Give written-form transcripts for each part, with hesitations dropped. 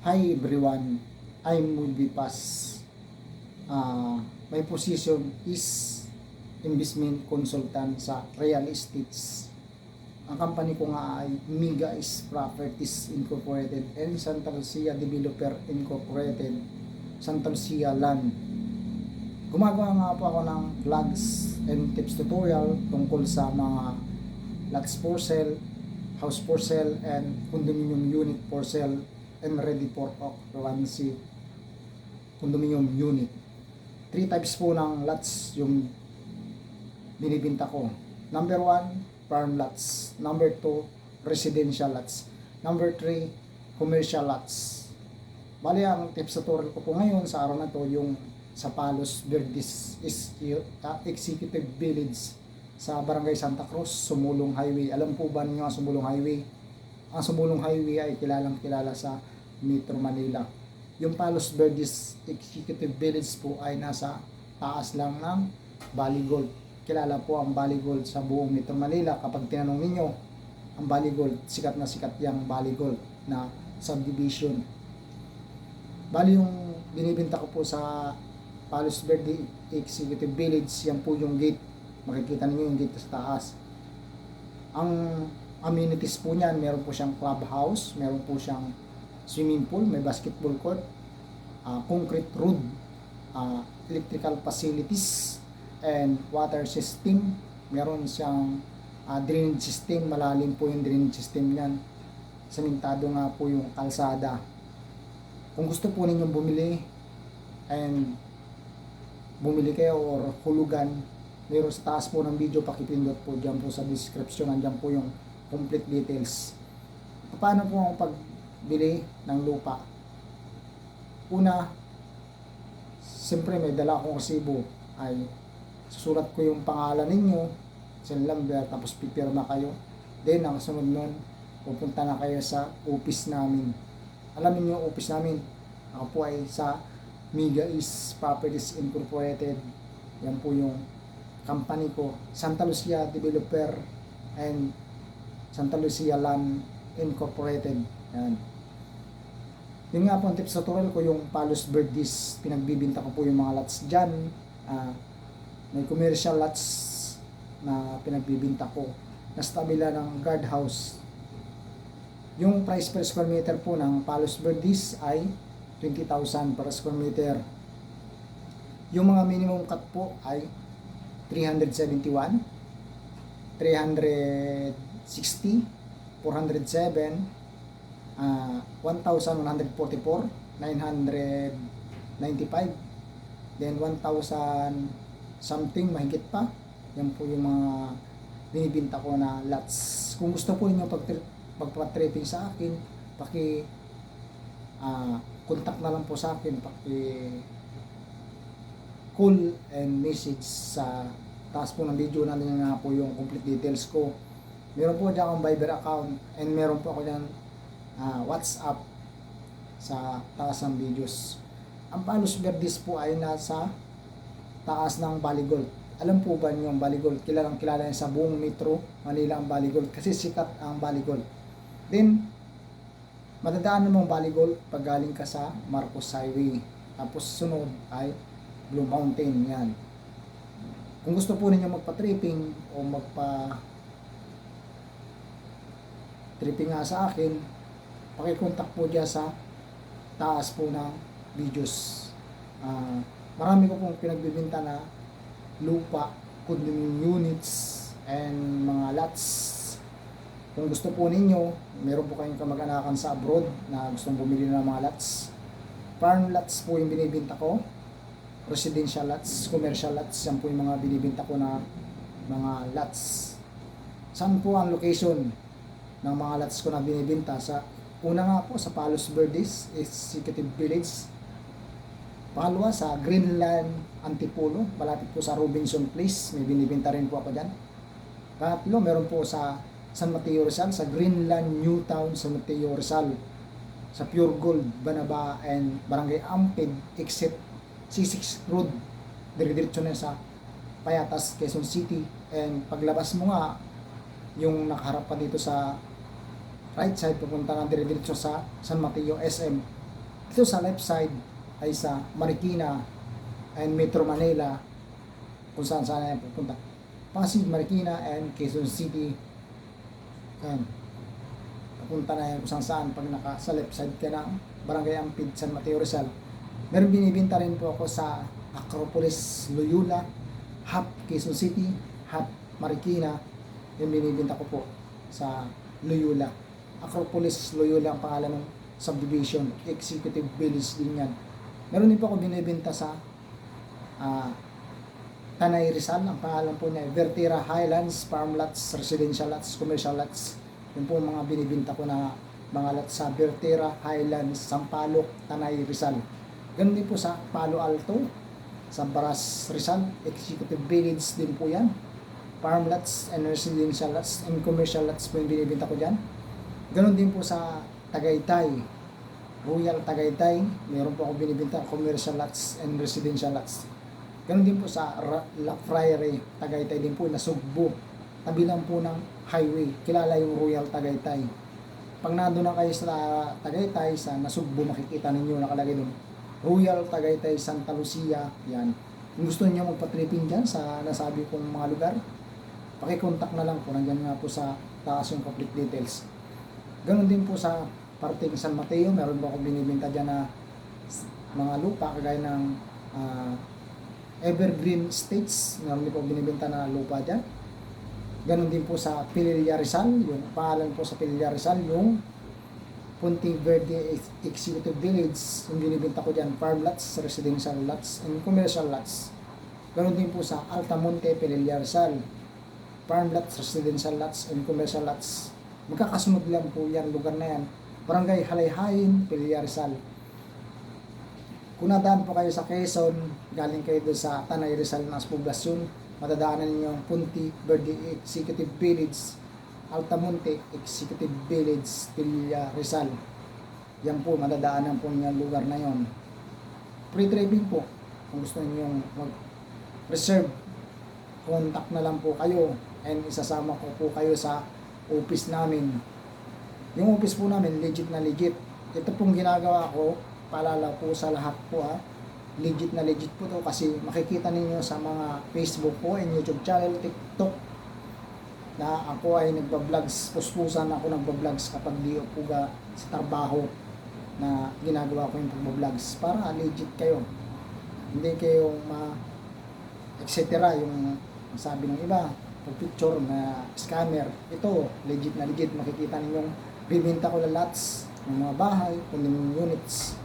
Hi everyone, I'm Mulbipas. My position is investment consultant sa real estates. Ang company ko nga ay Miga is Properties Incorporated and Santa Lucia Developer Incorporated, Santa Lucia Land. Gumagawa nga po ako ng vlogs and tips tutorial tungkol sa mga lots for sale, house for sale, and condominium unit for sale and ready for occupancy condominium unit. 3 types po ng lots yung binibinta ko. Number 1, farm lots. Number 2, residential lots. Number 3, commercial lots. Bali, ang tips tutorial ko po ngayon sa araw na to yung sa Palos Verdes Executive Village sa Barangay Santa Cruz, Sumulong Highway. Alam po ba niyo ang Sumulong Highway? Ang Sumulong Highway ay kilalang kilala sa Metro Manila. Yung Palos Verdes Executive Village po ay nasa taas lang ng Valley Gold. Kilala po ang Valley Gold sa buong Metro Manila. Kapag tinanong ninyo ang Valley Gold, sikat na sikat yung Valley Gold na subdivision. Bali, yung binibenta ko po sa Palos Verdes Executive Village, yan po yung gate. Makikita niyo yung gate sa taas. Ang amenities po niyan, meron po siyang clubhouse, meron po siyang swimming pool, may basketball court, concrete road, electrical facilities, and water system. Meron siyang drainage system, malalim po yung drainage system niyan. Semintado nga po yung kalsada. Kung gusto po ninyong bumili kayo or hulugan, meron sa taas po ng video, pakipindot po dyan po sa description, nandiyan po yung complete details. Paano po ang pagbili ng lupa? Una, siyempre may dala akong resibo, ay susulat ko yung pangalan ninyo, cell number, tapos pipirma kayo. Then ang kasunod nun, pupunta na kayo sa office namin. Alam niyo yung office namin, ako po ay sa Miga is Properties Incorporated. Yan po yung company ko, Santa Lucia Developer and Santa Lucia Land Incorporated. Yan. Yung nga po ang tips tutorial ko, yung Palos Verdes, pinagbibinta ko po yung mga lots dyan. May commercial lots na pinagbibinta ko na sa tabila ng guardhouse. Yung price per square meter po ng Palos Verdes ay 20,000 per square meter. Yung mga minimum cut po ay 371, 360, 407, 1,144, 995, then 1,000 something, mahigit pa. Yan po yung mga binibinta ko na lots. Kung gusto po niyo magpa-tripping sa akin, contact na lang po sa akin, call and message sa taas po ng video. Natin nga po yung complete details ko. Meron po dyan akong Viber account and meron po ako dyan WhatsApp sa taas ng videos. Ang Palos Verdes po ay nasa taas ng Valley Gold. Alam po ba niyo ang Valley Gold? Kilalang kilala yan sa buong Metro Manila ang Valley Gold kasi sikat ang Valley Gold. Then madadaan mo ang Valley Gold pag galing ka sa Marcos Highway. Tapos sunod ay Blue Mountain. Yan. Kung gusto po ninyo magpa-tripping o magpa-tripping nga sa akin, pakicontact po dyan sa taas po ng videos. Marami ko pong pinagbibinta na lupa, condominium units, and mga lots. Kung gusto po ninyo, meron po kayong kamag-anakan sa abroad na gustong bumili ng mga lots. Farm lots po yung binibinta ko. Residential lots, commercial lots, yan po yung mga binibinta ko na mga lots. Saan po ang location ng mga lots ko na binibinta? Sa una nga po sa Palos Verdes Executive Village. Pangalawa sa Greenland Antipolo, malapit po sa Robinson Place, may binibinta rin po ako dyan. Pangatlo, meron po sa San Mateo Rizal, sa Greenland Newtown, San Mateo Rizal, sa Pure Gold, Banaba, and Barangay Ampid, exit C6 Road, dire-diretso na sa Payatas, Quezon City. And paglabas mo nga, yung nakaharap pa dito sa right side, pupunta na dire-diretso sa San Mateo SM. Ito sa left side ay sa Marikina and Metro Manila, kung saan saan yan pupunta. Pasig, Marikina and Quezon City. Yan. Papunta na yan kung saan saan pag sa left side ka ng Barangay Ampid, San Mateo, Rizal. Meron binibinta rin po ako sa Acropolis, Loyola, half Quezon City, half Marikina. Yung binibinta ko po sa Loyola. Acropolis, Loyola ang pangalan ng subdivision. Executive Village din yan. Meron din po ako binibinta sa Tanay, Rizal. Ang pangalan po niya ay Vertera Highlands, Farm Lots, Residential Lots, Commercial Lots. Yun po mga binibinta ko na mga lots sa Vertera Highlands, Sampaloc, Tanay, Rizal. Ganun din po sa Palo Alto, sa Baras, Rizal, Executive Village din po yan. Farm Lots and Residential Lots and Commercial Lots po yung binibinta ko dyan. Ganun din po sa Tagaytay, Royal Tagaytay, meron po ako binibinta Commercial Lots and Residential Lots. Ganun din po sa La Friary, Tagaytay din po, Nasugbo. Tabi lang po ng highway. Kilala yung Royal Tagaytay. Pag nandun na kayo sa Tagaytay, sa Nasugbo, makikita ninyo nakalagay doon. Royal Tagaytay, Santa Lucia, yan. Kung gusto niyo magpa-tripping dyan sa nasabi kong mga lugar, pakicontact na lang po. Nandyan nga po sa taas yung complete details. Ganun din po sa parting San Mateo, meron po akong binibinta dyan na mga lupa, kagaya ng Evergreen Estates, meron din po binibenta na lupa dyan. Ganon din po sa Pililla, Rizal, yung pangalan po sa Pililla, Rizal, yung Punting Verde Executive Village, yung binibenta ko dyan, farm lots, residential lots, and commercial lots. Ganon din po sa Altamonte, Pililla, Rizal, farm lots, residential lots, and commercial lots. Magkakasunod lang po yan, lugar na yan. Barangay Halayhayin, Pililla, Rizal. Kung nadaan po kayo sa Quezon, galing kayo doon sa Tanay, Rizal na poblasyon, madadaanan ninyo ang Punti Verde Executive Village, Altamonte Executive Village, Pililla, Rizal. Yan po, madadaanan po yung lugar na yon. Pre-tripping po, kung gusto niyo mag-reserve, contact na lang po kayo and isasama ko po kayo sa office namin. Yung office po namin, legit na legit. Ito pong ginagawa ko, paalala po sa lahat po legit na legit po to kasi makikita ninyo sa mga Facebook po and YouTube channel, TikTok na ako ay nagba-vlogs, puspusan ako nagba-vlogs kapag di po sa trabaho na ginagawa ko yung pagba-vlogs para legit kayo, hindi kayo etc. yung sabi ng iba pag picture na scammer. Ito legit na legit, makikita ninyong bibinta ko na lots ng mga bahay, condominium units.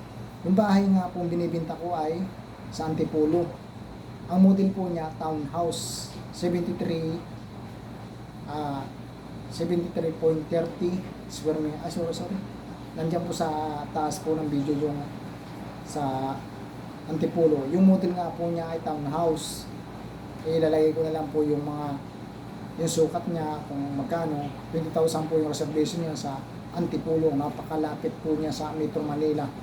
Yung bahay nga pong binibinta ko ay sa Antipolo. Ang model po niya, townhouse, 73.30 square meter. Sorry. Nandiyan po sa taas po ng video yung sa Antipolo. Yung model nga po niya ay townhouse. Ilalagay ko na lang po yung sukat niya kung magkano. 20,000 po yung reservation niya sa Antipolo. Napakalapit po niya sa Metro Manila.